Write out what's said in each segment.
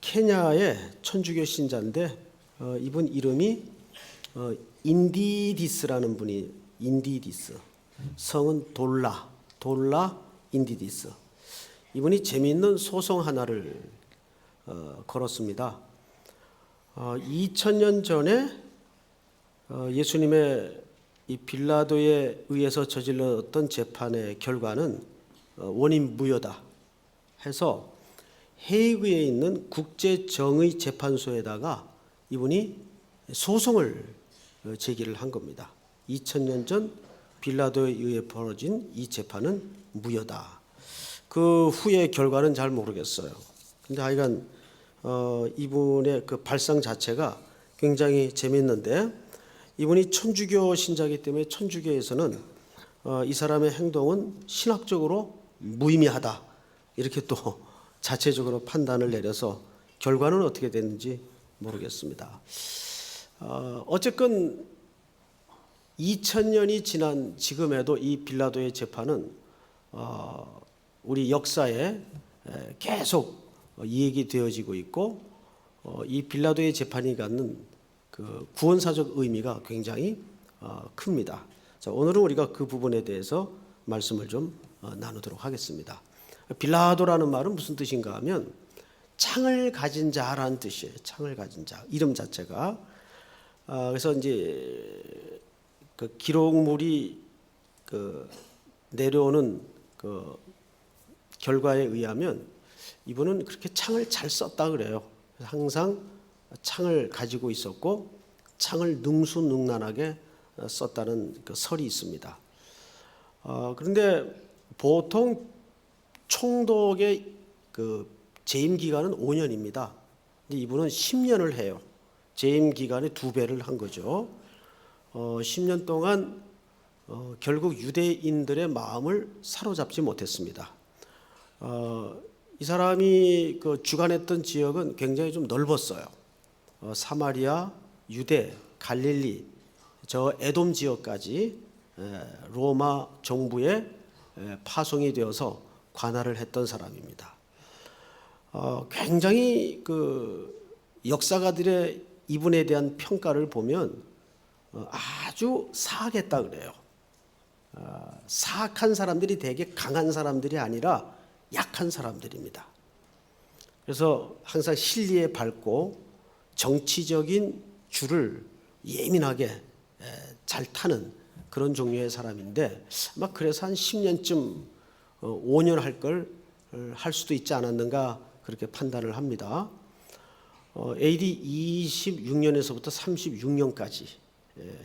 케냐의 천주교 신자인데 이분 이름이 인디디스라는 분이 인디디스, 성은 돌라 인디디스. 이분이 재미있는 소송 하나를 걸었습니다. 2000년 전에 예수님의 이 빌라도에 의해서 저질렀던 재판의 결과는 원인 무효다 해서 헤이그에 있는 국제정의재판소에다가 이분이 소송을 제기를 한 겁니다. 2000년 전 빌라도에 의해 벌어진 이 재판은 무효다. 그 후의 결과는 잘 모르겠어요. 근데 하여간 이분의 그 발상 자체가 굉장히 재미있는데, 이분이 천주교 신자이기 때문에 천주교에서는 이 사람의 행동은 신학적으로 무의미하다 이렇게 또 자체적으로 판단을 내려서 결과는 어떻게 됐는지 모르겠습니다. 어쨌건 2000년이 지난 지금에도 이 빌라도의 재판은 우리 역사에 계속 얘기되어지고 있고, 이 빌라도의 재판이 갖는 그 구원사적 의미가 굉장히 큽니다. 자, 오늘은 우리가 그 부분에 대해서 말씀을 좀 나누도록 하겠습니다. 빌라도라는 말은 무슨 뜻인가 하면 창을 가진 자라는 뜻이에요. 창을 가진 자, 이름 자체가. 그래서 이제 그 기록물이 그 내려오는 그 결과에 의하면 이분은 그렇게 창을 잘 썼다 그래요. 항상 창을 가지고 있었고 창을 능수능란하게 썼다는 그 설이 있습니다. 그런데 보통 총독의 그 재임 기간은 5년입니다. 근데 이분은 10년을 해요. 재임 기간의 2배를 한 거죠. 10년 동안 결국 유대인들의 마음을 사로잡지 못했습니다. 이 사람이 그 주관했던 지역은 굉장히 좀 넓었어요. 사마리아, 유대, 갈릴리, 저 에돔 지역까지 로마 정부에 파송이 되어서 관할을 했던 사람입니다. 굉장히 그 역사가들의 이분에 대한 평가를 보면 아주 사악했다 그래요. 사악한 사람들이 되게 강한 사람들이 아니라 약한 사람들입니다. 그래서 항상 실리에 밟고 정치적인 줄을 예민하게 잘 타는 그런 종류의 사람인데, 아마 그래서 한 10년쯤 5년 할 걸 할 수도 있지 않았는가 그렇게 판단을 합니다. AD 26년에서부터 36년까지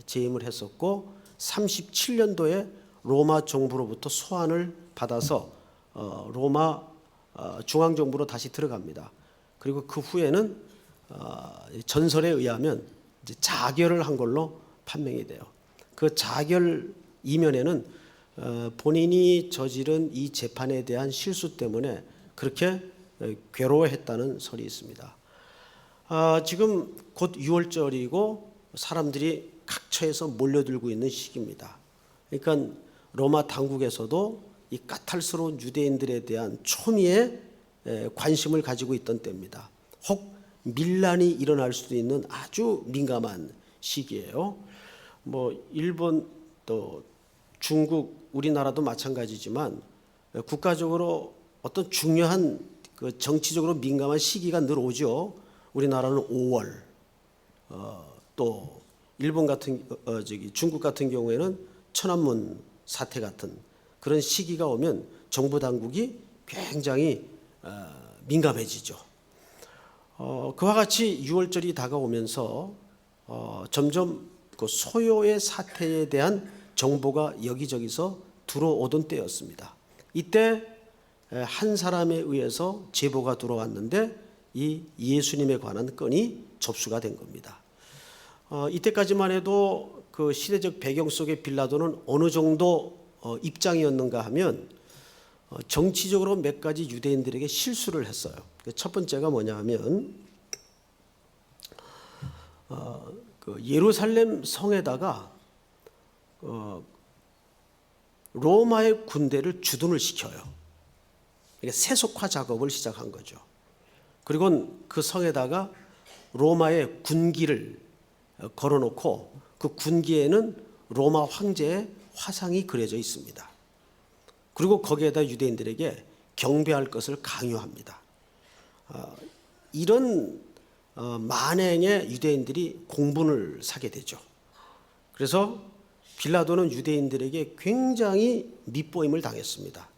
재임을 했었고 37년도에 로마 정부로부터 소환을 받아서 로마 중앙정부로 다시 들어갑니다. 그리고 그 후에는 전설에 의하면 이제 자결을 한 걸로 판명이 돼요. 그 자결 이면에는 본인이 저지른 이 재판에 대한 실수 때문에 그렇게 괴로워했다는 설이 있습니다. 지금 곧 6월절이고 사람들이 각처에서 몰려들고 있는 시기입니다. 그러니까 로마 당국에서도 이 까탈스러운 유대인들에 대한 초미의 관심을 가지고 있던 때입니다. 혹 밀란이 일어날 수도 있는 아주 민감한 시기예요. 뭐 일본 또 중국, 우리나라도 마찬가지지만 국가적으로 어떤 중요한 그 정치적으로 민감한 시기가 늘 오죠. 우리나라는 5월, 또 일본 같은 중국 같은 경우에는 천안문 사태 같은 그런 시기가 오면 정부 당국이 굉장히 민감해지죠. 그와 같이 6월절이 다가오면서 점점 그 소요의 사태에 대한 정보가 여기저기서 들어오던 때였습니다. 이때 한 사람에 의해서 제보가 들어왔는데 이 예수님에 관한 건이 접수가 된 겁니다. 이때까지만 해도 그 시대적 배경 속의 빌라도는 어느 정도 입장이었는가 하면 정치적으로 몇 가지 유대인들에게 실수를 했어요. 첫 번째가 뭐냐 하면 그 예루살렘 성에다가 로마의 군대를 주둔을 시켜요. 그러니까 세속화 작업을 시작한 거죠. 그리고 그 성에다가 로마의 군기를 걸어놓고 그 군기에는 로마 황제의 화상이 그려져 있습니다. 그리고 거기에다 유대인들에게 경배할 것을 강요합니다. 이런 만행의 유대인들이 공분을 사게 되죠. 그래서 빌라도는 유대인들에게 굉장히 밉보임을 당했습니다.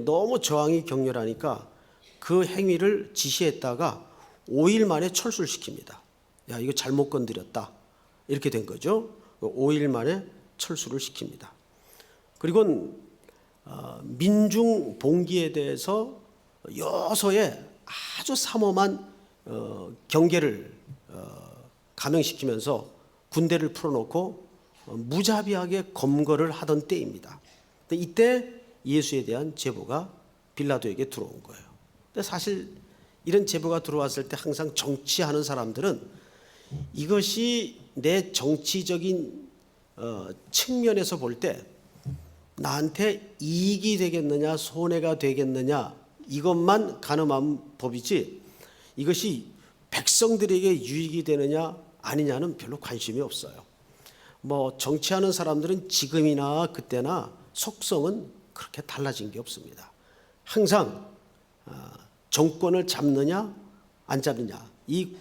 너무 저항이 격렬하니까 그 행위를 지시했다가 5일 만에 철수를 시킵니다. 야, 이거 잘못 건드렸다. 이렇게 된 거죠. 5일 만에 철수를 시킵니다. 그리고 민중 봉기에 대해서 여서의 아주 삼엄한 경계를 감행시키면서 군대를 풀어놓고 무자비하게 검거를 하던 때입니다. 이때 예수에 대한 제보가 빌라도에게 들어온 거예요. 근데 사실 이런 제보가 들어왔을 때 항상 정치하는 사람들은 이것이 내 정치적인 측면에서 볼 때 나한테 이익이 되겠느냐 손해가 되겠느냐 이것만 가늠하는 법이지 이것이 백성들에게 유익이 되느냐 아니냐는 별로 관심이 없어요. 뭐 정치하는 사람들은 지금이나 그때나 속성은 그렇게 달라진 게 없습니다. 항상 정권을 잡느냐 안 잡느냐 이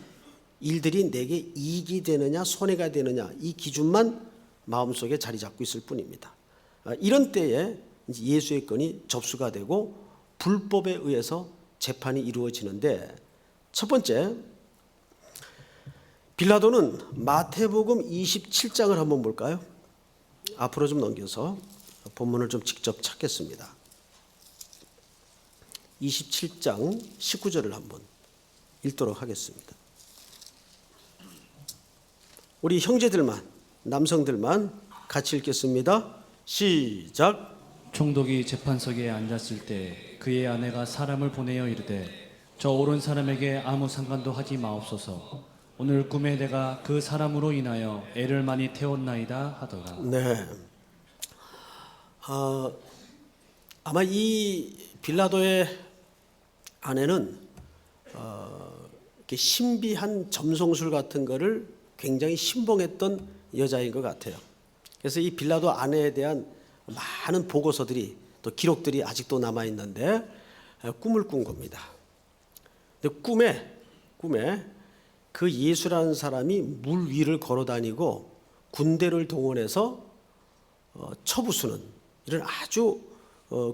일들이 내게 이익이 되느냐 손해가 되느냐 이 기준만 마음속에 자리 잡고 있을 뿐입니다. 이런 때에 예수의 건이 접수가 되고 불법에 의해서 재판이 이루어지는데 첫 번째 빌라도는 마태복음 27장을 한번 볼까요? 앞으로 좀 넘겨서 본문을 좀 직접 찾겠습니다. 27장 19절을 한번 읽도록 하겠습니다. 우리 형제들만 남성들만 같이 읽겠습니다. 시작. 총독이 재판석에 앉았을 때 그의 아내가 사람을 보내어 이르되 저 옳은 사람에게 아무 상관도 하지 마옵소서. 오늘 꿈에 내가 그 사람으로 인하여 애를 많이 태웠나이다 하더라. 네. 아마 이 빌라도의 아내는 이렇게 신비한 점성술 같은 거를 굉장히 신봉했던 여자인 것 같아요. 그래서 이 빌라도 아내에 대한 많은 보고서들이 또 기록들이 아직도 남아 있는데 꿈을 꾼 겁니다. 근데 꿈에 그 예수라는 사람이 물 위를 걸어 다니고 군대를 동원해서 쳐부수는 이런 아주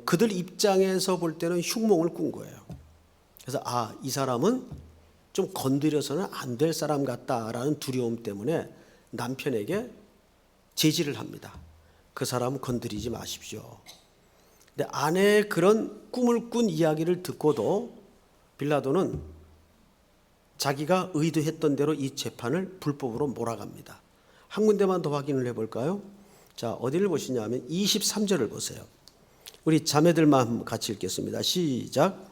그들 입장에서 볼 때는 흉몽을 꾼 거예요. 그래서 이 사람은 좀 건드려서는 안 될 사람 같다라는 두려움 때문에 남편에게 제지를 합니다. 그 사람은 건드리지 마십시오. 근데 아내의 그런 꿈을 꾼 이야기를 듣고도 빌라도는 자기가 의도했던 대로 이 재판을 불법으로 몰아갑니다. 한 군데만 더 확인을 해볼까요? 자, 어디를 보시냐면 23절을 보세요. 우리 자매들만 같이 읽겠습니다. 시작.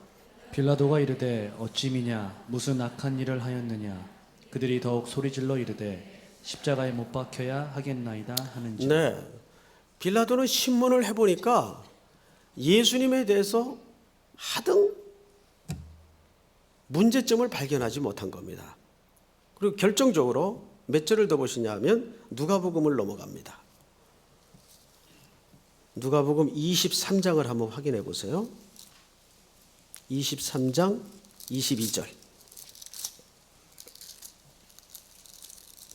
빌라도가 이르되 어찌 미냐 무슨 악한 일을 하였느냐. 그들이 더욱 소리질러 이르되 십자가에 못 박혀야 하겠나이다 하는지. 네, 빌라도는 신문을 해보니까 예수님에 대해서 하등 문제점을 발견하지 못한 겁니다. 그리고 결정적으로 몇 절을 더 보시냐면 누가복음을 넘어갑니다. 누가복음 23장을 한번 확인해 보세요. 23장 22절.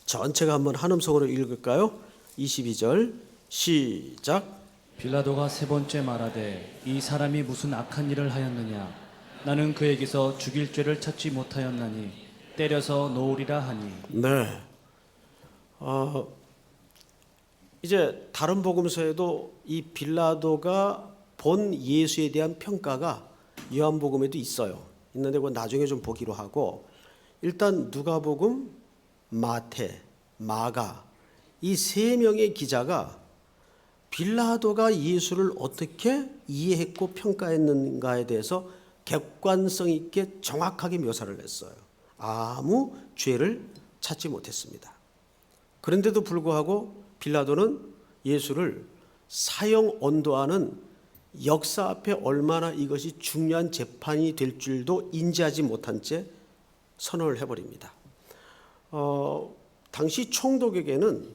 전체가 한번 한음성으로 읽을까요? 22절 시작. 빌라도가 세 번째 말하되 이 사람이 무슨 악한 일을 하였느냐. 나는 그에게서 죽일 죄를 찾지 못하였나니 때려서 놓으리라 하니. 네. 이제 다른 복음서에도 이 빌라도가 본 예수에 대한 평가가 요한복음에도 있어요. 있는데 그건 나중에 좀 보기로 하고 일단 누가복음, 마태, 마가 이 세 명의 기자가 빌라도가 예수를 어떻게 이해했고 평가했는가에 대해서 객관성 있게 정확하게 묘사를 했어요. 아무 죄를 찾지 못했습니다. 그런데도 불구하고 빌라도는 예수를 사형 언도하는 역사 앞에 얼마나 이것이 중요한 재판이 될 줄도 인지하지 못한 채 선언을 해버립니다. 당시 총독에게는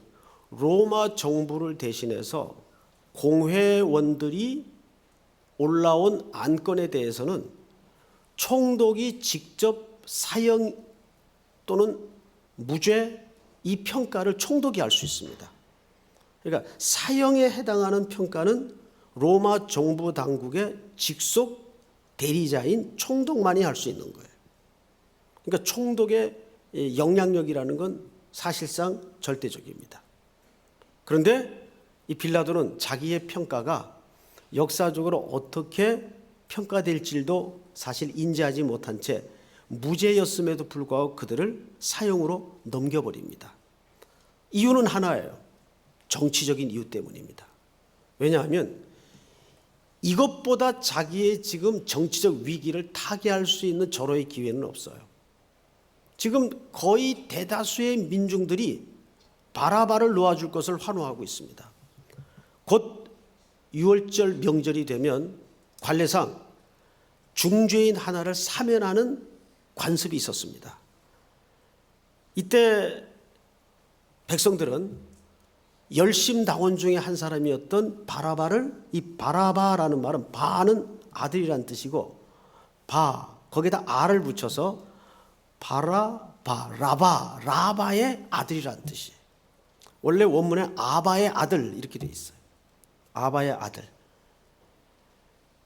로마 정부를 대신해서 공회원들이 올라온 안건에 대해서는 총독이 직접 사형 또는 무죄 이 평가를 총독이 할 수 있습니다. 그러니까 사형에 해당하는 평가는 로마 정부 당국의 직속 대리자인 총독만이 할 수 있는 거예요. 그러니까 총독의 영향력이라는 건 사실상 절대적입니다. 그런데 이 빌라도는 자기의 평가가 역사적으로 어떻게 평가될지도 사실 인지하지 못한 채 무죄였음에도 불구하고 그들을 사형으로 넘겨버립니다. 이유는 하나예요. 정치적인 이유 때문입니다. 왜냐하면 이것보다 자기의 지금 정치적 위기를 타개할 수 있는 절호의 기회는 없어요. 지금 거의 대다수의 민중들이 바라바를 놓아줄 것을 환호하고 있습니다. 곧 6월절 명절이 되면 관례상 중죄인 하나를 사면하는 관습이 있었습니다. 이때 백성들은 열심당원 중에 한 사람이었던 바라바를, 이 바라바라는 말은 바는 아들이란 뜻이고 거기다 아를 붙여서 바라바, 라바의 아들이란 뜻이에요. 원래 원문에 아바의 아들 이렇게 돼 있어요. 아바의 아들.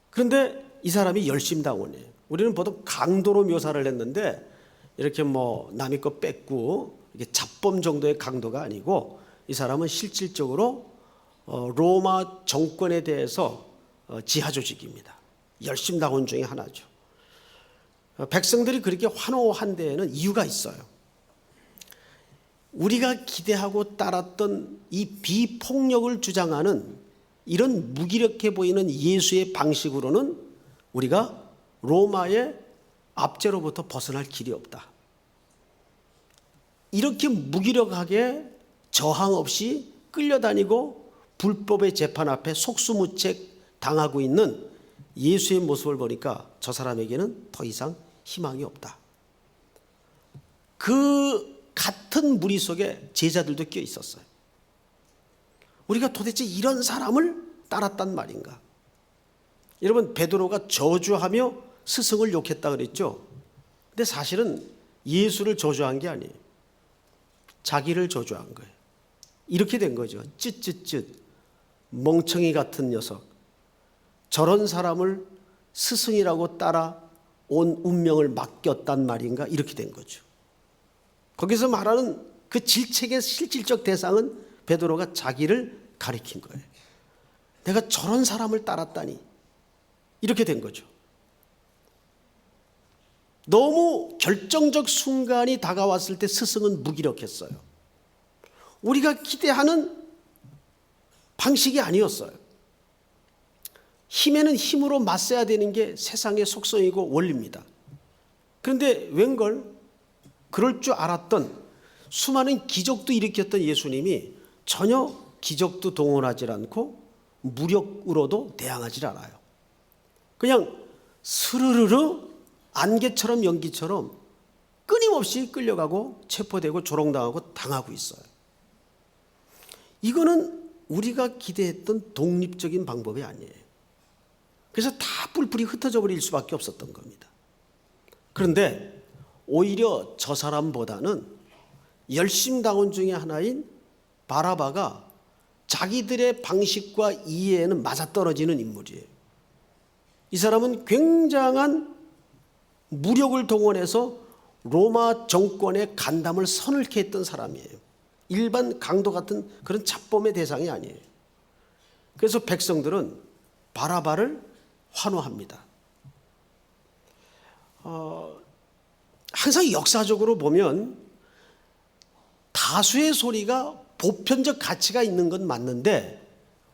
그런데 이 사람이 열심당원이에요. 우리는 보통 강도로 묘사를 했는데 이렇게 뭐 남의 거 뺏고 이게 잡범 정도의 강도가 아니고 이 사람은 실질적으로 로마 정권에 대해서 지하 조직입니다. 열심당원 중에 하나죠. 백성들이 그렇게 환호한 데에는 이유가 있어요. 우리가 기대하고 따랐던 이 비폭력을 주장하는 이런 무기력해 보이는 예수의 방식으로는 우리가 로마의 압제로부터 벗어날 길이 없다. 이렇게 무기력하게 저항 없이 끌려다니고 불법의 재판 앞에 속수무책 당하고 있는 예수의 모습을 보니까 저 사람에게는 더 이상 희망이 없다. 그 같은 무리 속에 제자들도 껴 있었어요. 우리가 도대체 이런 사람을 따랐단 말인가? 여러분, 베드로가 저주하며 스승을 욕했다 그랬죠? 근데 사실은 예수를 저주한 게 아니에요. 자기를 저주한 거예요. 이렇게 된 거죠. 쯧쯧쯧, 멍청이 같은 녀석. 저런 사람을 스승이라고 따라 온 운명을 맡겼단 말인가? 이렇게 된 거죠. 거기서 말하는 그 질책의 실질적 대상은 베드로가 자기를 가리킨 거예요. 내가 저런 사람을 따랐다니. 이렇게 된 거죠. 너무 결정적 순간이 다가왔을 때 스승은 무기력했어요. 우리가 기대하는 방식이 아니었어요. 힘에는 힘으로 맞서야 되는 게 세상의 속성이고 원리입니다. 그런데 웬걸 그럴 줄 알았던 수많은 기적도 일으켰던 예수님이 전혀 기적도 동원하지 않고 무력으로도 대항하지 않아요. 그냥 스르르르 안개처럼 연기처럼 끊임없이 끌려가고 체포되고 조롱당하고 당하고 있어요. 이거는 우리가 기대했던 독립적인 방법이 아니에요. 그래서 다 뿔뿔이 흩어져 버릴 수밖에 없었던 겁니다. 그런데 오히려 저 사람보다는 열심당원 중에 하나인 바라바가 자기들의 방식과 이해에는 맞아떨어지는 인물이에요. 이 사람은 굉장한 무력을 동원해서 로마 정권의 간담을 서늘케 했던 사람이에요. 일반 강도 같은 그런 잡범의 대상이 아니에요. 그래서 백성들은 바라바를 환호합니다. 항상 역사적으로 보면 다수의 소리가 보편적 가치가 있는 건 맞는데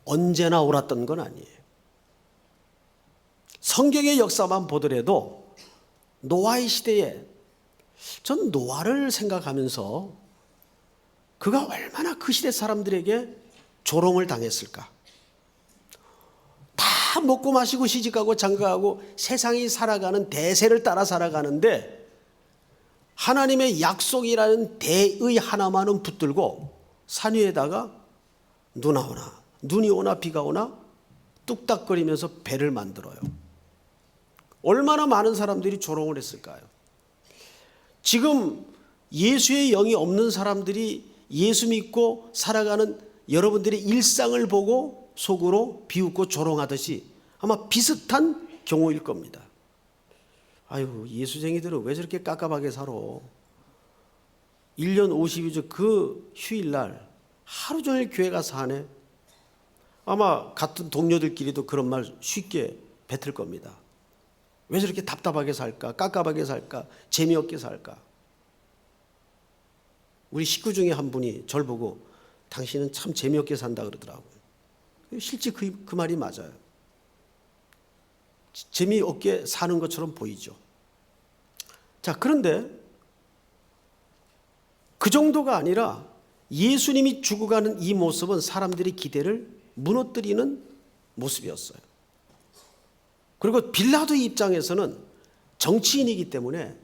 언제나 옳았던 건 아니에요. 성경의 역사만 보더라도 노아의 시대에 전 노아를 생각하면서 그가 얼마나 그 시대 사람들에게 조롱을 당했을까. 다 다 먹고 마시고 시집가고 장가가고 세상이 살아가는 대세를 따라 살아가는데 하나님의 약속이라는 대의 하나만은 붙들고 산 위에다가 눈이 오나 비가 오나 뚝딱거리면서 배를 만들어요. 얼마나 많은 사람들이 조롱을 했을까요? 지금 예수의 영이 없는 사람들이 예수 믿고 살아가는 여러분들의 일상을 보고 속으로 비웃고 조롱하듯이 아마 비슷한 경우일 겁니다. 아유, 예수쟁이들은 왜 저렇게 깝깝하게 살아? 1년 52주 그 휴일날 하루 종일 교회 가서 하네. 아마 같은 동료들끼리도 그런 말 쉽게 뱉을 겁니다. 왜 저렇게 답답하게 살까? 깝깝하게 살까? 재미없게 살까? 우리 식구 중에 한 분이 저를 보고 당신은 참 재미없게 산다 그러더라고요. 실제 그 말이 맞아요. 재미없게 사는 것처럼 보이죠. 자, 그런데 그 정도가 아니라 예수님이 죽어가는 이 모습은 사람들의 기대를 무너뜨리는 모습이었어요. 그리고 빌라도의 입장에서는 정치인이기 때문에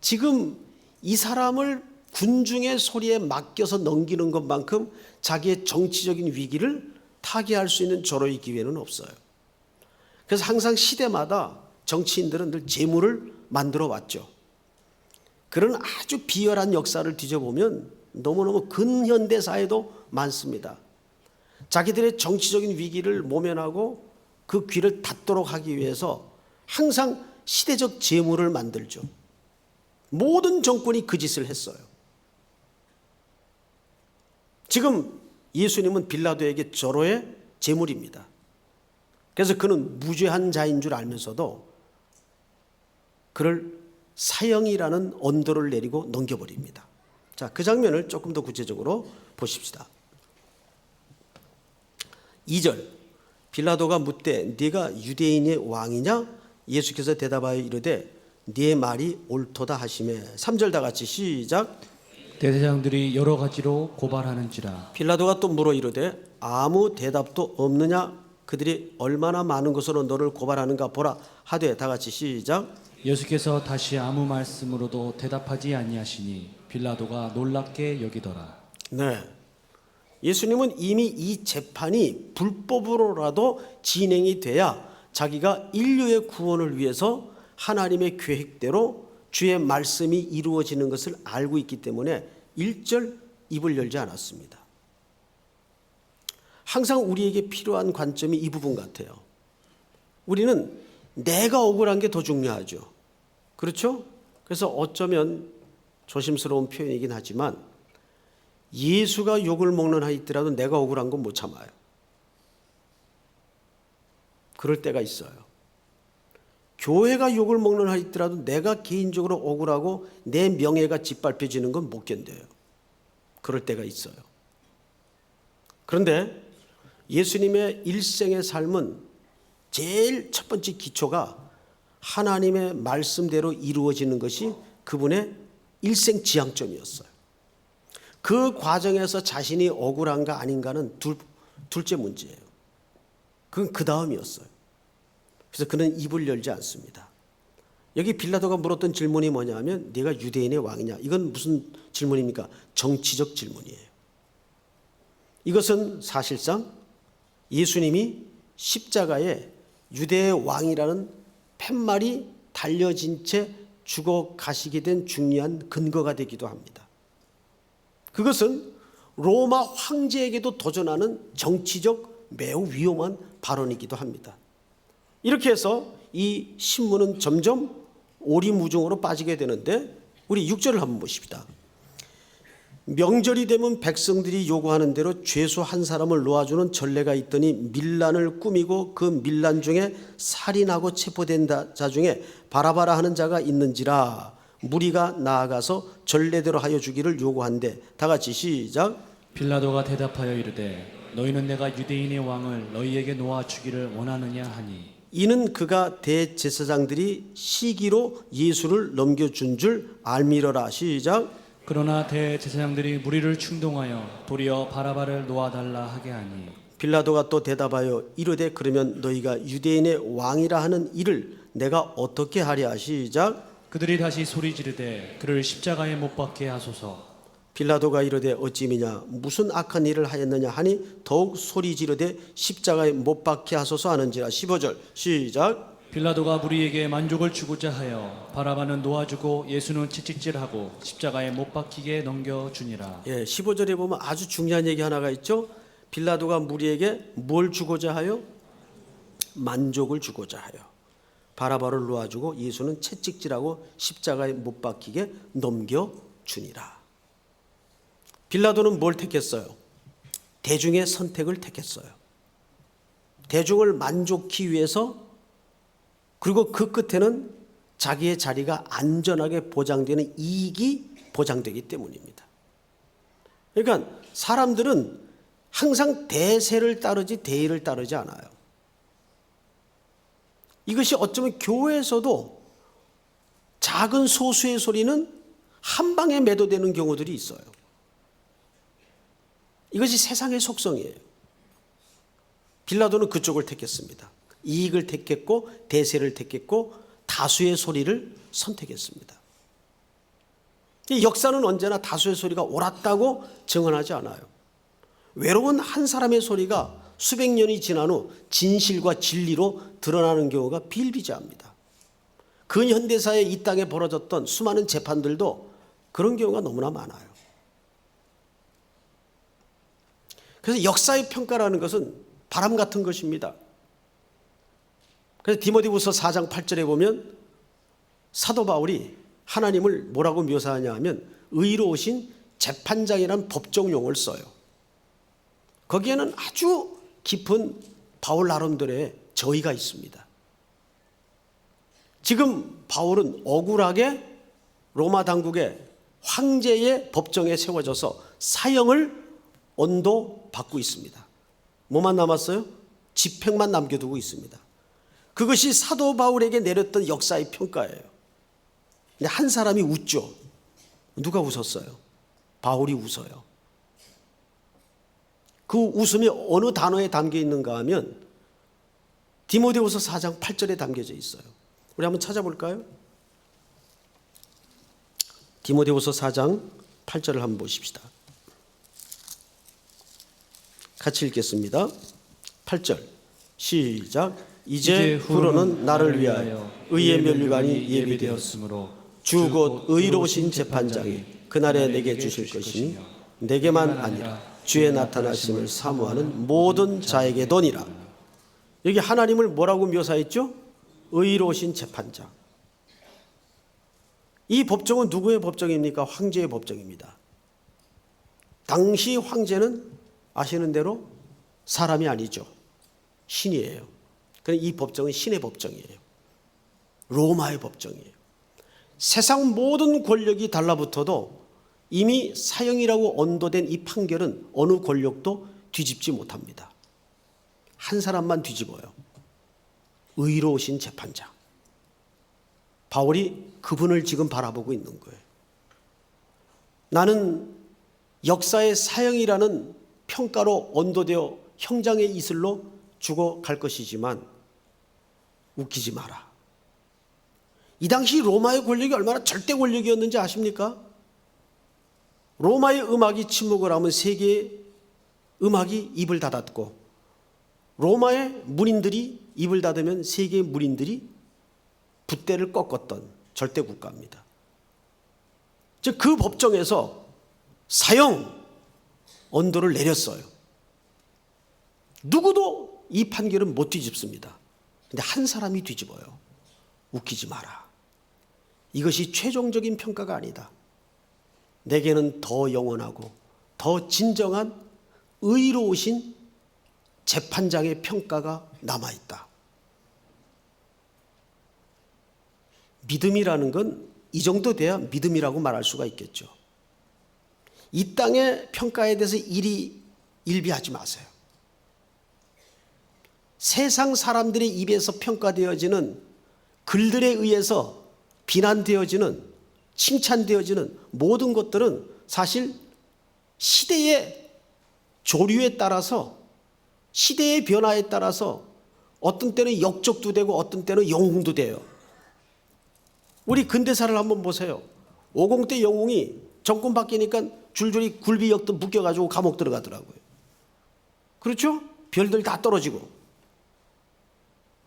지금 이 사람을 군중의 소리에 맡겨서 넘기는 것만큼 자기의 정치적인 위기를 타개할 수 있는 저로의 기회는 없어요. 그래서 항상 시대마다 정치인들은 늘 재물을 만들어 왔죠. 그런 아주 비열한 역사를 뒤져보면 너무너무 근현대사에도 많습니다. 자기들의 정치적인 위기를 모면하고 그 귀를 닫도록 하기 위해서 항상 시대적 재물을 만들죠. 모든 정권이 그 짓을 했어요. 지금 예수님은 빌라도에게 절호의 제물입니다. 그래서 그는 무죄한 자인 줄 알면서도 그를 사형이라는 언도를 내리고 넘겨버립니다. 자, 그 장면을 조금 더 구체적으로 보십시다. 2절, 빌라도가 묻되 네가 유대인의 왕이냐? 예수께서 대답하여 이르되 네 말이 옳도다 하시매. 3절 다 같이 시작. 대제사장들이 여러 가지로 고발하는지라. 빌라도가 또 물어 이르되 아무 대답도 없느냐? 그들이 얼마나 많은 것으로 너를 고발하는가 보라 하되. 다 같이 시작. 예수께서 다시 아무 말씀으로도 대답하지 아니하시니 빌라도가 놀랍게 여기더라. 네, 예수님은 이미 이 재판이 불법으로라도 진행이 돼야 자기가 인류의 구원을 위해서 하나님의 계획대로 주의 말씀이 이루어지는 것을 알고 있기 때문에 1절 입을 열지 않았습니다. 항상 우리에게 필요한 관점이 이 부분 같아요. 우리는 내가 억울한 게 더 중요하죠. 그렇죠? 그래서 어쩌면 조심스러운 표현이긴 하지만 예수가 욕을 먹는 한 있더라도 내가 억울한 건 못 참아요. 그럴 때가 있어요. 교회가 욕을 먹는 한 있더라도 내가 개인적으로 억울하고 내 명예가 짓밟혀지는 건 못 견뎌요. 그럴 때가 있어요. 그런데 예수님의 일생의 삶은 제일 첫 번째 기초가 하나님의 말씀대로 이루어지는 것이 그분의 일생 지향점이었어요. 그 과정에서 자신이 억울한가 아닌가는 둘째 문제예요. 그건 그 다음이었어요. 그래서 그는 입을 열지 않습니다. 여기 빌라도가 물었던 질문이 뭐냐면 네가 유대인의 왕이냐? 이건 무슨 질문입니까? 정치적 질문이에요. 이것은 사실상 예수님이 십자가에 유대의 왕이라는 팻말이 달려진 채 죽어 가시게 된 중요한 근거가 되기도 합니다. 그것은 로마 황제에게도 도전하는 정치적 매우 위험한 발언이기도 합니다. 이렇게 해서 이 신문은 점점 오리무중으로 빠지게 되는데 우리 6절을 한번 보십시다. 명절이 되면 백성들이 요구하는 대로 죄수 한 사람을 놓아주는 전례가 있더니 밀란을 꾸미고 그 밀란 중에 살인하고 체포된 자 중에 바라바라 하는 자가 있는지라 무리가 나아가서 전례대로 하여 주기를 요구한대. 다 같이 시작. 빌라도가 대답하여 이르되 너희는 내가 유대인의 왕을 너희에게 놓아 주기를 원하느냐 하니. 이는 그가 대제사장들이 시기로 예수를 넘겨준 줄 알미러라. 시작. 그러나 대제사장들이 무리를 충동하여 도리어 바라바를 놓아달라 하게 하니. 빌라도가 또 대답하여 이르되 그러면 너희가 유대인의 왕이라 하는 이를 내가 어떻게 하랴. 시작. 그들이 다시 소리 지르되 그를 십자가에 못 박게 하소서. 빌라도가 이르되 어찌미냐 무슨 악한 일을 하였느냐 하니 더욱 소리 지르되 십자가에 못 박게 하소서 하는지라. 15절 시작. 빌라도가 무리에게 만족을 주고자 하여 바라바는 놓아주고 예수는 채찍질하고 십자가에 못 박히게 넘겨주니라. 15절에 보면 아주 중요한 얘기 하나가 있죠. 빌라도가 무리에게 뭘 주고자 하여? 만족을 주고자 하여 바라바를 놓아주고 예수는 채찍질하고 십자가에 못 박히게 넘겨주니라. 빌라도는 뭘 택했어요? 대중의 선택을 택했어요. 대중을 만족히 위해서, 그리고 그 끝에는 자기의 자리가 안전하게 보장되는 이익이 보장되기 때문입니다. 그러니까 사람들은 항상 대세를 따르지 대의를 따르지 않아요. 이것이 어쩌면 교회에서도 작은 소수의 소리는 한 방에 매도되는 경우들이 있어요. 이것이 세상의 속성이에요. 빌라도는 그쪽을 택했습니다. 이익을 택했고 대세를 택했고 다수의 소리를 선택했습니다. 역사는 언제나 다수의 소리가 옳았다고 증언하지 않아요. 외로운 한 사람의 소리가 수백 년이 지난 후 진실과 진리로 드러나는 경우가 비일비재합니다. 근현대사에 이 땅에 벌어졌던 수많은 재판들도 그런 경우가 너무나 많아요. 그래서 역사의 평가라는 것은 바람 같은 것입니다. 그래서 디모데후서 4장 8절에 보면 사도 바울이 하나님을 뭐라고 묘사하냐 하면 의로우신 재판장이라는 법정 용어를 써요. 거기에는 아주 깊은 바울 나름대로의 저의가 있습니다. 지금 바울은 억울하게 로마 당국의 황제의 법정에 세워져서 사형을 언도받고 있습니다. 뭐만 남았어요? 집행만 남겨두고 있습니다. 그것이 사도 바울에게 내렸던 역사의 평가예요. 근데 한 사람이 웃죠. 누가 웃었어요? 바울이 웃어요. 그 웃음이 어느 단어에 담겨 있는가 하면 디모데후서 4장 8절에 담겨져 있어요. 우리 한번 찾아볼까요? 디모데후서 4장 8절을 한번 보십시다. 같이 읽겠습니다. 8절 시작. 이제 후로는 나를 위하여 의의 면류관이 예비되었으므로 주 곧 의로우신 재판장이 그날에 내게 주실 것이니 내게만 아니라 주의 나타나심을 사모하는 모든 자에게 도니라. 여기 하나님을 뭐라고 묘사했죠? 의로우신 재판장. 이 법정은 누구의 법정입니까? 황제의 법정입니다. 당시 황제는 아시는 대로 사람이 아니죠. 신이에요. 그래서 이 법정은 신의 법정이에요. 로마의 법정이에요. 세상 모든 권력이 달라붙어도 이미 사형이라고 언도된 이 판결은 어느 권력도 뒤집지 못합니다. 한 사람만 뒤집어요. 의로우신 재판장. 바울이 그분을 지금 바라보고 있는 거예요. 나는 역사의 사형이라는 평가로 언도되어 형장의 이슬로 죽어갈 것이지만 웃기지 마라. 이 당시 로마의 권력이 얼마나 절대 권력이었는지 아십니까? 로마의 음악이 침묵을 하면 세계의 음악이 입을 닫았고 로마의 문인들이 입을 닫으면 세계의 문인들이 붓대를 꺾었던 절대 국가입니다. 즉 그 법정에서 사형 언도를 내렸어요. 누구도 이 판결은 못 뒤집습니다. 근데 한 사람이 뒤집어요. 웃기지 마라. 이것이 최종적인 평가가 아니다. 내게는 더 영원하고 더 진정한 의로우신 재판장의 평가가 남아있다. 믿음이라는 건 이 정도 돼야 믿음이라고 말할 수가 있겠죠. 이 땅의 평가에 대해서 일비하지 마세요. 세상 사람들의 입에서 평가되어지는 글들에 의해서 비난되어지는 칭찬되어지는 모든 것들은 사실 시대의 조류에 따라서 시대의 변화에 따라서 어떤 때는 역적도 되고 어떤 때는 영웅도 돼요. 우리 근대사를 한번 보세요. 50대 영웅이 정권 바뀌니까 줄줄이 굴비역도 묶여가지고 감옥 들어가더라고요. 그렇죠? 별들 다 떨어지고.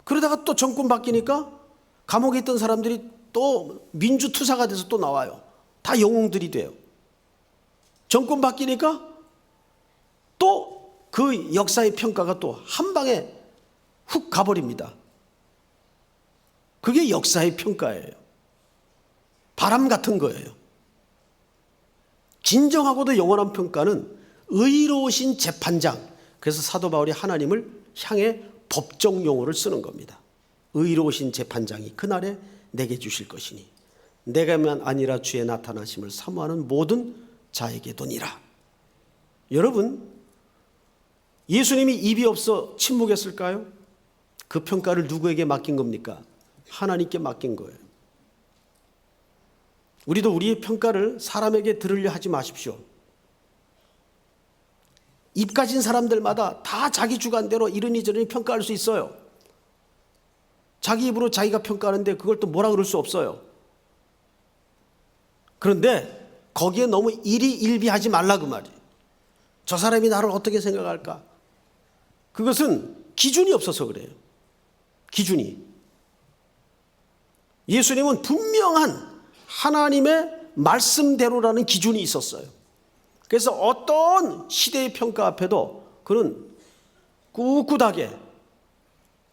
그러다가 또 정권 바뀌니까 감옥에 있던 사람들이 또 민주투사가 돼서 또 나와요. 다 영웅들이 돼요. 정권 바뀌니까 또 그 역사의 평가가 또 한 방에 훅 가버립니다. 그게 역사의 평가예요. 바람 같은 거예요. 진정하고도 영원한 평가는 의로우신 재판장. 그래서 사도 바울이 하나님을 향해 법정 용어를 쓰는 겁니다. 의로우신 재판장이 그날에 내게 주실 것이니 내가만 아니라 주의 나타나심을 사모하는 모든 자에게도니라. 여러분, 예수님이 입이 없어 침묵했을까요? 그 평가를 누구에게 맡긴 겁니까? 하나님께 맡긴 거예요. 우리도 우리의 평가를 사람에게 들으려 하지 마십시오. 입 가진 사람들마다 다 자기 주관대로 이러니 저러니 평가할 수 있어요. 자기 입으로 자기가 평가하는데 그걸 또 뭐라 그럴 수 없어요. 그런데 거기에 너무 일희일비하지 말라 그 말이에요. 저 사람이 나를 어떻게 생각할까? 그것은 기준이 없어서 그래요. 기준이. 예수님은 분명한 하나님의 말씀대로라는 기준이 있었어요. 그래서 어떤 시대의 평가 앞에도 그는 꿋꿋하게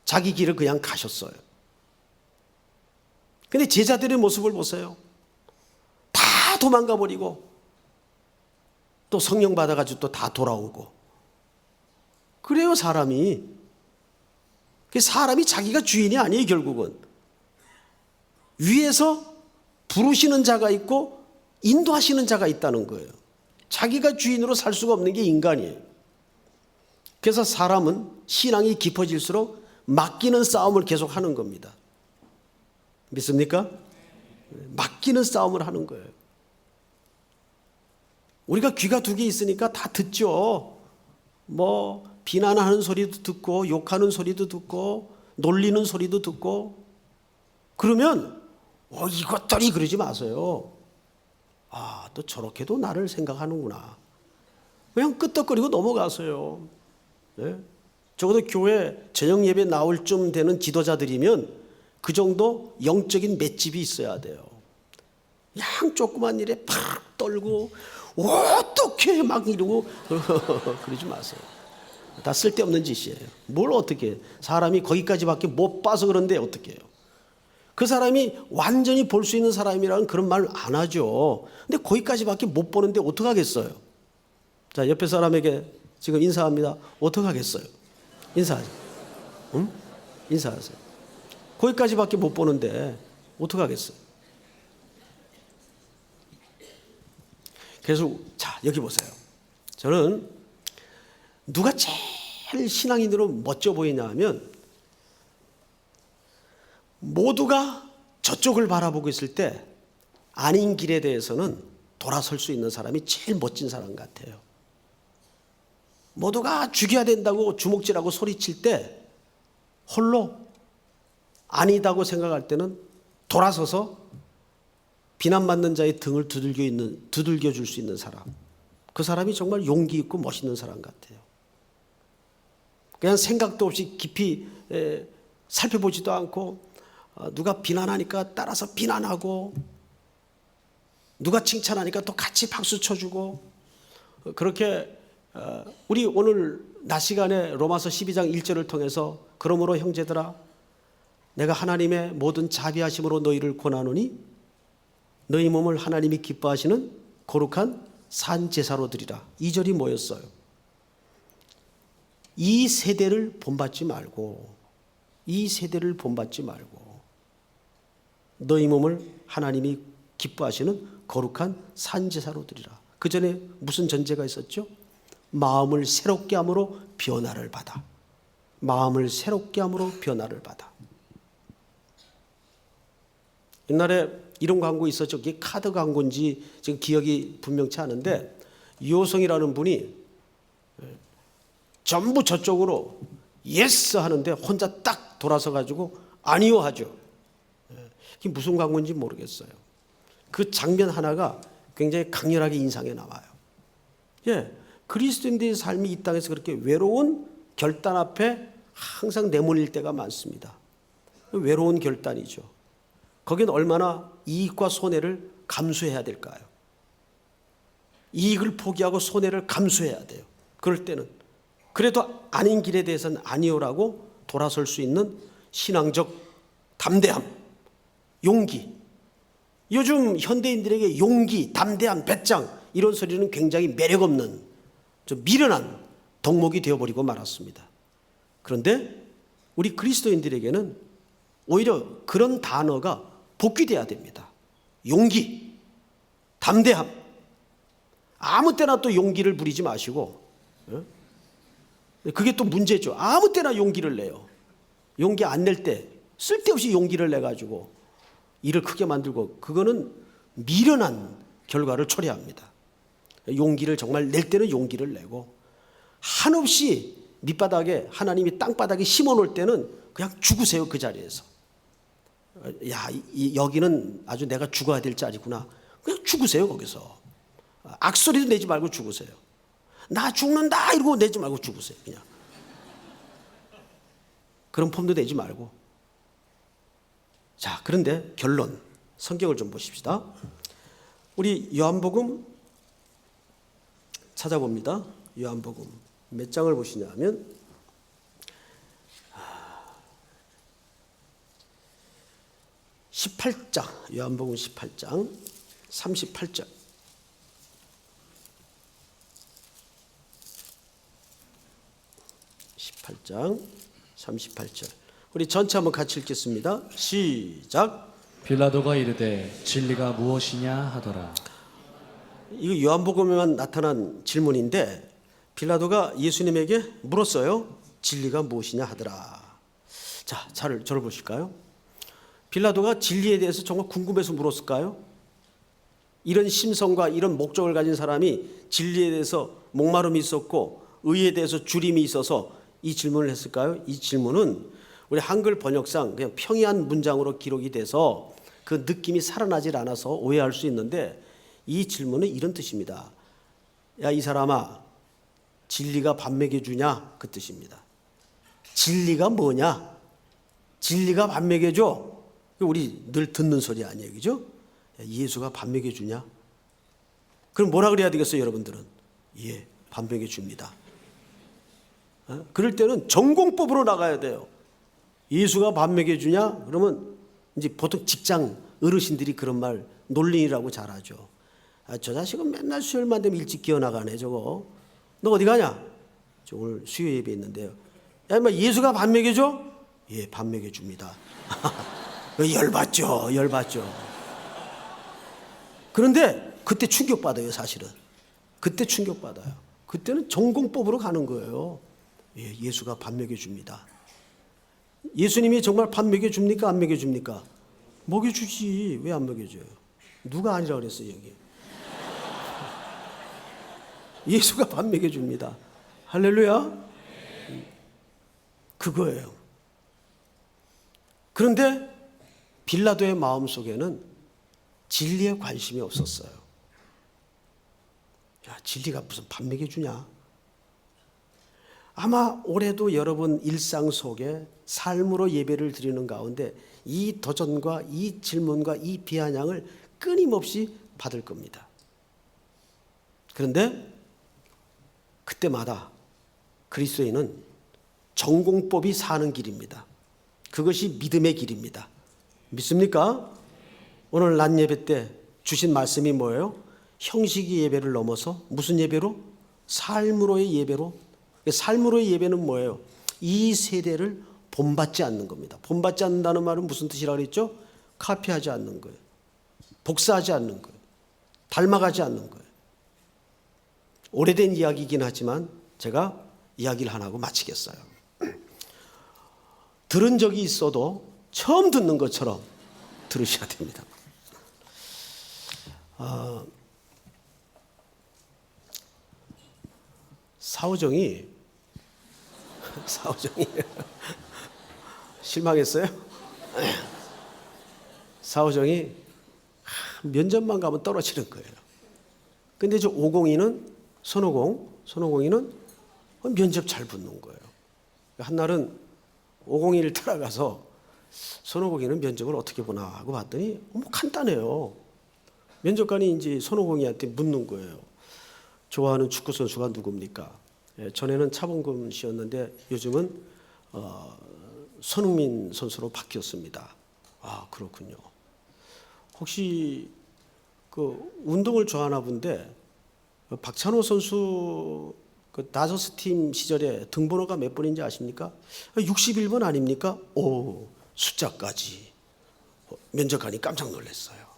자기 길을 그냥 가셨어요. 근데 제자들의 모습을 보세요. 다 도망가 버리고 또 성령 받아가지고 또 다 돌아오고. 그래요, 사람이. 사람이 자기가 주인이 아니에요, 결국은. 위에서 부르시는 자가 있고 인도하시는 자가 있다는 거예요. 자기가 주인으로 살 수가 없는 게 인간이에요. 그래서 사람은 신앙이 깊어질수록 맡기는 싸움을 계속 하는 겁니다. 믿습니까? 맡기는 싸움을 하는 거예요. 우리가 귀가 두 개 있으니까 다 듣죠. 뭐 비난하는 소리도 듣고 욕하는 소리도 듣고 놀리는 소리도 듣고. 그러면 이것들이 그러지 마세요. 또 저렇게도 나를 생각하는구나. 그냥 끄떡거리고 넘어가세요. 네? 적어도 교회 저녁 예배 나올 쯤 되는 지도자들이면 그 정도 영적인 맷집이 있어야 돼요. 그냥 조그만 일에 팍 떨고 어떻게 막 이러고 그러지 마세요. 다 쓸데없는 짓이에요. 뭘 어떻게 해. 사람이 거기까지밖에 못 봐서 그런데 어떻게 해요. 그 사람이 완전히 볼 수 있는 사람이라는 그런 말 안 하죠. 근데 거기까지밖에 못 보는데 어떡하겠어요. 자, 옆에 사람에게 지금 인사합니다. 어떡하겠어요. 인사하세요. 응? 인사하세요. 거기까지밖에 못 보는데 어떡하겠어요. 그래서 자, 여기 보세요. 저는 누가 제일 신앙인으로 멋져 보이냐 하면 모두가 저쪽을 바라보고 있을 때 아닌 길에 대해서는 돌아설 수 있는 사람이 제일 멋진 사람 같아요. 모두가 죽여야 된다고 주먹질하고 소리칠 때 홀로 아니다고 생각할 때는 돌아서서 비난받는 자의 등을 두들겨 줄 수 있는 사람. 그 사람이 정말 용기 있고 멋있는 사람 같아요. 그냥 생각도 없이 깊이 살펴보지도 않고 누가 비난하니까 따라서 비난하고 누가 칭찬하니까 또 같이 박수 쳐주고 그렇게 우리 오늘 낮 시간에 로마서 12장 1절을 통해서 그러므로 형제들아 내가 하나님의 모든 자비하심으로 너희를 권하노니 너희 몸을 하나님이 기뻐하시는 거룩한 산 제사로 드리라. 2절이 뭐였어요? 이 세대를 본받지 말고 너희 몸을 하나님이 기뻐하시는 거룩한 산 제사로 드리라. 그 전에 무슨 전제가 있었죠? 마음을 새롭게 함으로 변화를 받아. 마음을 새롭게 함으로 변화를 받아. 옛날에 이런 광고 있었죠. 이게 카드 광고인지 지금 기억이 분명치 않은데 유호성이라는 분이 전부 저쪽으로 예스 하는데 혼자 딱 돌아서 가지고 아니요 하죠. 이게 무슨 광고인지 모르겠어요. 그 장면 하나가 굉장히 강렬하게 인상에 남아요. 예, 그리스도인들의 삶이 이 땅에서 그렇게 외로운 결단 앞에 항상 내몰릴 때가 많습니다. 외로운 결단이죠. 거긴 얼마나 이익과 손해를 감수해야 될까요? 이익을 포기하고 손해를 감수해야 돼요. 그럴 때는 그래도 아닌 길에 대해서는 아니오라고 돌아설 수 있는 신앙적 담대함, 용기. 요즘 현대인들에게 용기, 담대함, 배짱 이런 소리는 굉장히 매력 없는 좀 미련한 덕목이 되어버리고 말았습니다. 그런데 우리 그리스도인들에게는 오히려 그런 단어가 복귀돼야 됩니다. 용기, 담대함. 아무 때나 또 용기를 부리지 마시고, 그게 또 문제죠. 아무 때나 용기를 내요. 용기 안 낼 때 쓸데없이 용기를 내가지고 일을 크게 만들고, 그거는 미련한 결과를 초래합니다. 용기를 정말 낼 때는 용기를 내고, 한없이 밑바닥에 하나님이 땅바닥에 심어놓을 때는 그냥 죽으세요. 그 자리에서. 야, 여기는 아주 내가 죽어야 될 자리구나. 그냥 죽으세요. 거기서. 악소리도 내지 말고 죽으세요. 나 죽는다 이러고 내지 말고 죽으세요. 그냥. 그런 폼도 내지 말고. 자, 그런데 결론, 성경을 좀 보십시다. 우리 요한복음 찾아봅니다. 요한복음 몇 장을 보시냐면 18장, 요한복음 18장 38절. 18장 38절. 우리 전체 한번 같이 읽겠습니다. 시작. 빌라도가 이르되 진리가 무엇이냐 하더라. 이거 요한복음에만 나타난 질문인데 빌라도가 예수님에게 물었어요. 진리가 무엇이냐 하더라. 자, 저를 보실까요? 빌라도가 진리에 대해서 정말 궁금해서 물었을까요? 이런 심성과 이런 목적을 가진 사람이 진리에 대해서 목마름이 있었고 의에 대해서 주림이 있어서 이 질문을 했을까요? 이 질문은 우리 한글 번역상 그냥 평이한 문장으로 기록이 돼서 그 느낌이 살아나질 않아서 오해할 수 있는데, 이 질문은 이런 뜻입니다. 야, 이 사람아, 진리가 밥 먹여주냐? 그 뜻입니다. 진리가 뭐냐? 진리가 밥 먹여줘? 우리 늘 듣는 소리 아니에요, 그죠? 야, 예수가 밥 먹여주냐? 그럼 뭐라 그래야 되겠어요, 여러분들은? 예, 밥 먹여줍니다. 그럴 때는 전공법으로 나가야 돼요. 예수가 밥 먹여주냐? 그러면 이제 보통 직장 어르신들이 그런 말 논리라고 잘하죠. 아, 저 자식은 맨날 수요일만 되면 일찍 기어나가네 저거. 너 어디 가냐? 저 오늘 수요 예배 있는데요. 야, 인마 예수가 밥 먹여줘? 예, 밥 먹여줍니다. 열받죠, 열받죠. 그런데 그때 충격받아요, 사실은. 그때 충격받아요. 그때는 전공법으로 가는 거예요. 예, 예수가 밥 먹여줍니다. 예수님이 정말 밥 먹여줍니까? 안 먹여줍니까? 먹여주지. 왜 안 먹여줘요? 누가 아니라 그랬어요, 여기. 예수가 밥 먹여줍니다. 할렐루야. 그거예요. 그런데 빌라도의 마음속에는 진리에 관심이 없었어요. 야, 진리가 무슨 밥 먹여주냐? 아마 올해도 여러분 일상 속에 삶으로 예배를 드리는 가운데 이 도전과 이 질문과 이 비아냥을 끊임없이 받을 겁니다. 그런데 그때마다 그리스도인은 전공법이 사는 길입니다. 그것이 믿음의 길입니다. 믿습니까? 오늘 낮 예배 때 주신 말씀이 뭐예요? 형식의 예배를 넘어서 무슨 예배로? 삶으로의 예배로. 삶으로의 예배는 뭐예요? 이 세대를 본받지 않는 겁니다. 본받지 않는다는 말은 무슨 뜻이라고 그랬죠? 카피하지 않는 거예요. 복사하지 않는 거예요. 닮아가지 않는 거예요. 오래된 이야기이긴 하지만 제가 이야기를 하나 하고 마치겠어요. 들은 적이 있어도 처음 듣는 것처럼 들으셔야 됩니다. 사오정이 사오정이 실망했어요? 사오정이 면접만 가면 떨어지는 거예요. 근데 저 502는 손오공이는 면접 잘 붙는 거예요. 한날은 502를 따라가서 손오공이는 면접을 어떻게 보나 하고 봤더니 간단해요. 면접관이 이제 손오공이한테 묻는 거예요. 좋아하는 축구 선수가 누굽니까? 전에는 차범근 씨였는데 요즘은 손흥민 선수로 바뀌었습니다. 아, 그렇군요. 혹시 그 운동을 좋아하나 본데 박찬호 선수 그 다저스 팀 시절에 등번호가 몇 번인지 아십니까? 61번 아닙니까? 오, 숫자까지. 면접관이 깜짝 놀랐어요.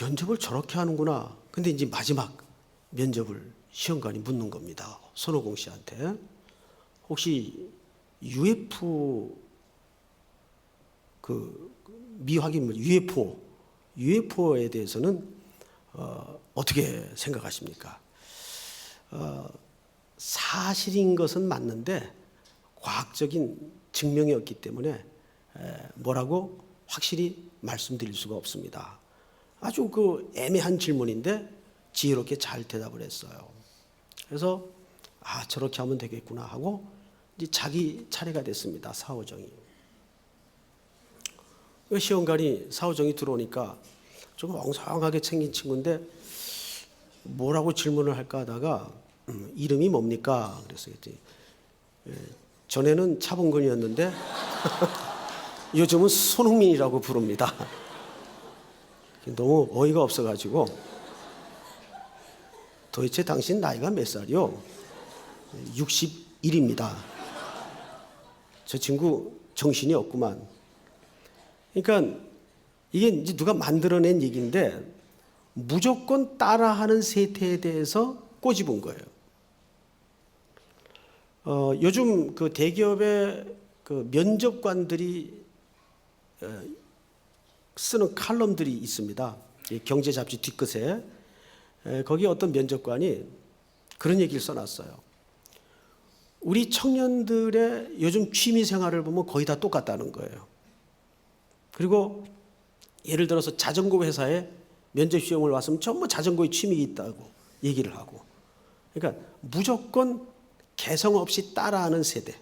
면접을 저렇게 하는구나. 근데 이제 마지막 면접을 시험관이 묻는 겁니다. 손오공 씨한테. 혹시 UFO 그 미확인물 UFO에 대해서는 어떻게 생각하십니까? 사실인 것은 맞는데 과학적인 증명이 없기 때문에 뭐라고 확실히 말씀드릴 수가 없습니다. 아주 그 애매한 질문인데 지혜롭게 잘 대답을 했어요. 그래서 저렇게 하면 되겠구나 하고 이제 자기 차례가 됐습니다. 사오정이. 시험관이 사오정이 들어오니까 좀 엉성하게 생긴 친구인데 뭐라고 질문을 할까 하다가 이름이 뭡니까? 그랬어요. 전에는 차범근이었는데 요즘은 손흥민이라고 부릅니다. 너무 어이가 없어가지고 도대체 당신 나이가 몇 살이요? 61입니다. 저 친구 정신이 없구만. 그러니까 이게 이제 누가 만들어낸 얘기인데 무조건 따라하는 세태에 대해서 꼬집은 거예요. 요즘 그 대기업의 그 면접관들이 쓰는 칼럼들이 있습니다. 경제 잡지 뒷끝에 거기 어떤 면접관이 그런 얘기를 써놨어요. 우리 청년들의 요즘 취미 생활을 보면 거의 다 똑같다는 거예요. 그리고 예를 들어서 자전거 회사에 면접 시험을 왔으면 전부 자전거에 취미가 있다고 얘기를 하고, 그러니까 무조건 개성 없이 따라하는 세대.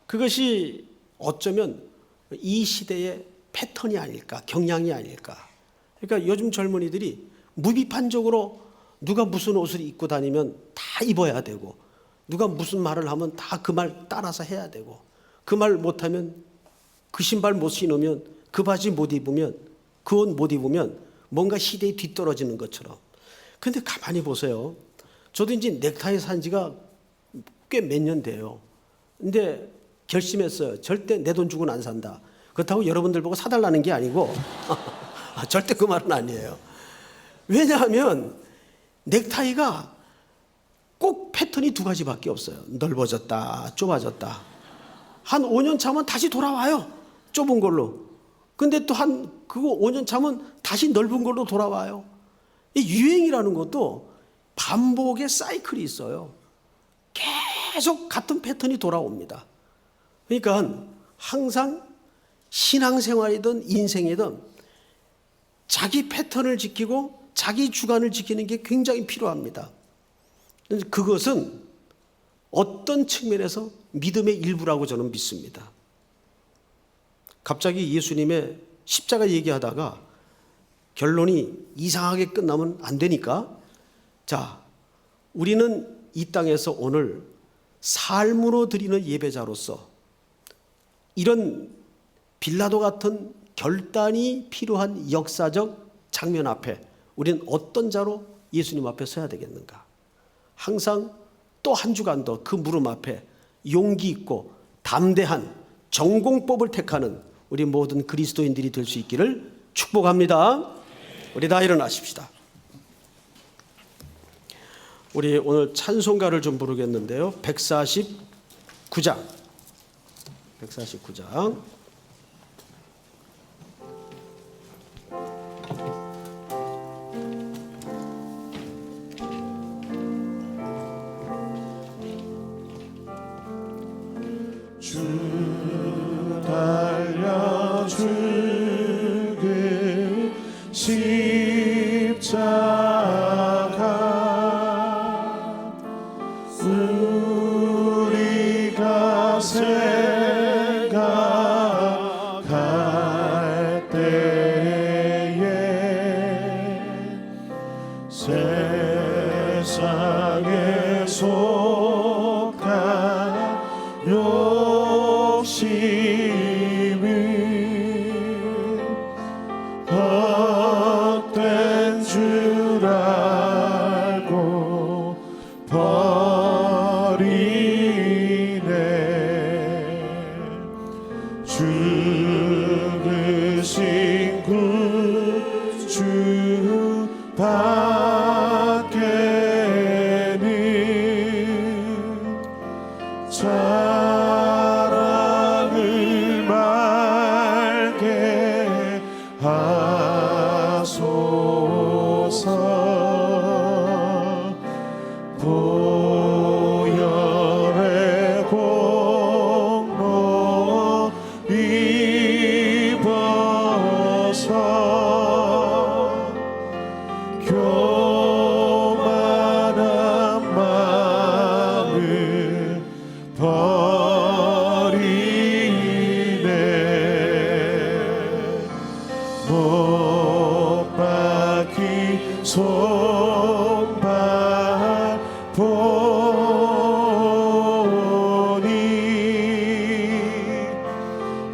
그것이 어쩌면 이 시대의 패턴이 아닐까, 경향이 아닐까. 그러니까 요즘 젊은이들이 무비판적으로 누가 무슨 옷을 입고 다니면 다 입어야 되고, 누가 무슨 말을 하면 다 그 말 따라서 해야 되고, 그 말 못하면, 그 신발 못 신으면, 그 바지 못 입으면, 그 옷 못 입으면 뭔가 시대에 뒤떨어지는 것처럼. 근데 가만히 보세요. 저도 이제 넥타이 산 지가 꽤 몇 년 돼요. 근데 결심했어요. 절대 내 돈 주고는 안 산다. 그렇다고 여러분들 보고 사달라는 게 아니고 절대 그 말은 아니에요. 왜냐하면 넥타이가 꼭 패턴이 두 가지밖에 없어요. 넓어졌다, 좁아졌다. 한 5년 차면 다시 돌아와요. 좁은 걸로. 근데 또 그거 5년 차면 다시 넓은 걸로 돌아와요. 이 유행이라는 것도 반복의 사이클이 있어요. 계속 같은 패턴이 돌아옵니다. 그러니까 항상 신앙생활이든 인생이든 자기 패턴을 지키고 자기 주관을 지키는 게 굉장히 필요합니다. 그것은 어떤 측면에서 믿음의 일부라고 저는 믿습니다. 갑자기 예수님의 십자가 얘기하다가 결론이 이상하게 끝나면 안 되니까, 자, 우리는 이 땅에서 오늘 삶으로 드리는 예배자로서 이런 빌라도 같은 결단이 필요한 역사적 장면 앞에 우리는 어떤 자로 예수님 앞에 서야 되겠는가? 항상 또 한 주간 더 그 물음 앞에 용기 있고 담대한 전공법을 택하는 우리 모든 그리스도인들이 될 수 있기를 축복합니다. 우리 다 일어나십시다. 우리 오늘 찬송가를 좀 부르겠는데요. 149장. 헛된 줄 알고 버리네. 죽으신 구주 밖에는 사랑을 말게 하소서. 보혈의 공로 입어서 교만한 마음을 버리네. 못 박힌 손발 보니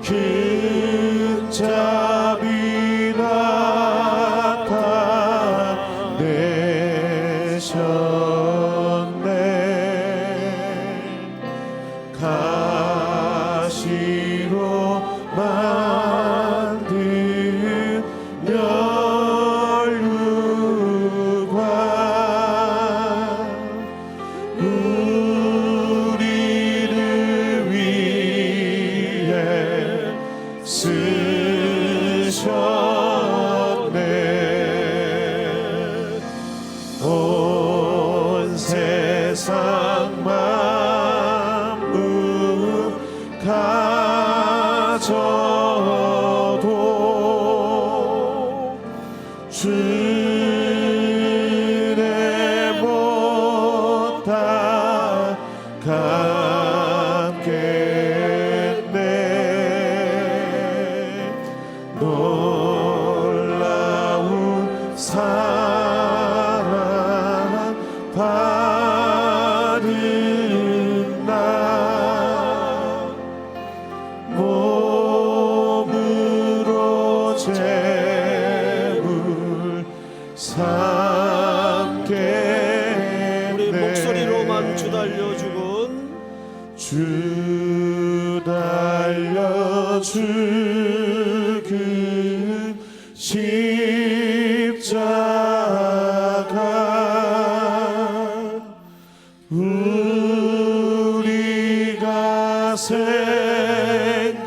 큰 자비 나타내셨네. 가시로 만든 면류관 우리를 위해 쓰셨네. 온 세상 만물 가져도 주의 못 갚겠네. 놀라운 사랑 받은 나 몸으로 재물 삼겠네. 우리 목소리로만 주 달려 죽은 주 달려 죽은 십자가 우리가 생각할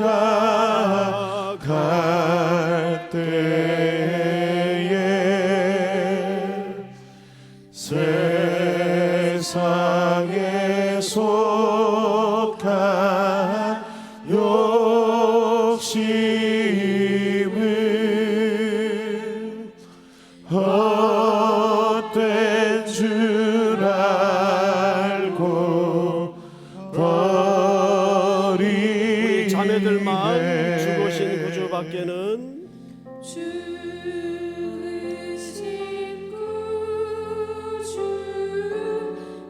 때에 세상에 속한 욕심을 헛된 줄 알고 버리네. 우리 자매들만 죽으신 구주 밖에는 죽으신 구주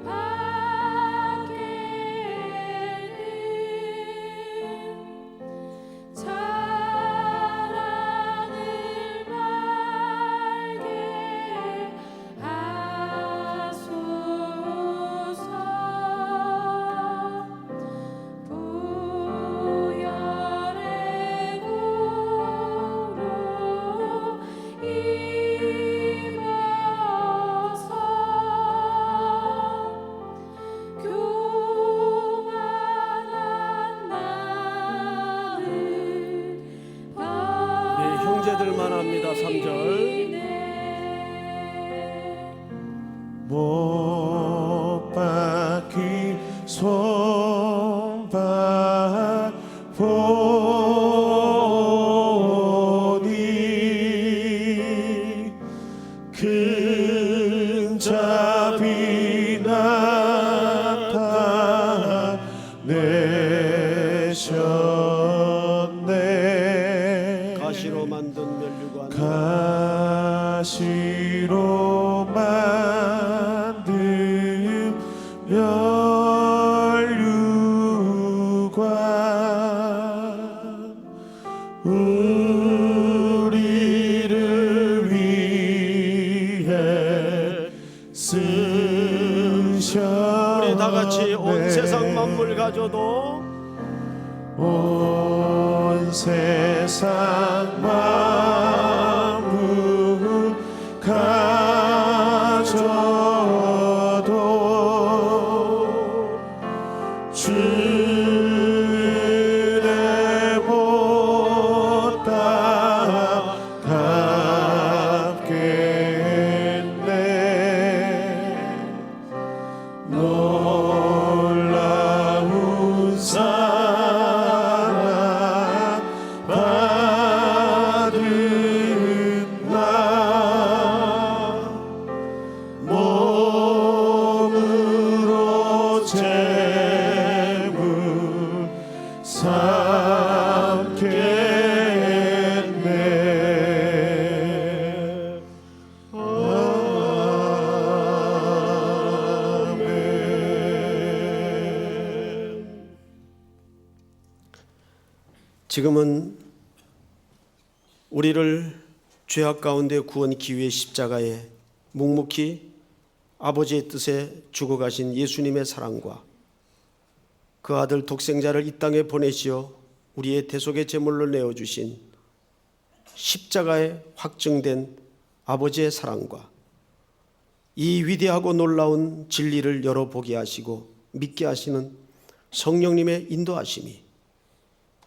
밖에는 사랑을 말게 하소서. 보혈의 공로 입어서 교만한 마음을 네, 형제들만 합니다. 3절. 못 박힌 손발 보니 큰 자비 나타내셨네. 가시로 만든 면류관 가시로 만든 면류관 우리를 위해 쓰셨네. 우리 다 같이 온 세상 만물 가져도 온 세상 만물 가져도 주의 보다 값겠네. 놀라운 사랑 받은 나 몸으로 재물 삼겠네. 아멘. 지금은 우리를 죄악 가운데 구원 기회의 십자가에 묵묵히 아버지의 뜻에 죽어가신 예수님의 사랑과 그 아들 독생자를 이 땅에 보내시어 우리의 대속의 제물로 내어주신 십자가에 확증된 아버지의 사랑과 이 위대하고 놀라운 진리를 열어보게 하시고 믿게 하시는 성령님의 인도하심이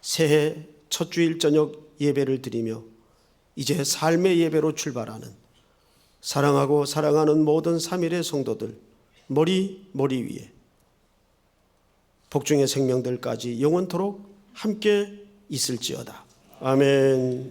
새해 첫 주일 저녁 예배를 드리며 이제 삶의 예배로 출발하는 사랑하고 사랑하는 모든 3일의 성도들 머리 위에 복중의 생명들까지 영원토록 함께 있을지어다. 아멘.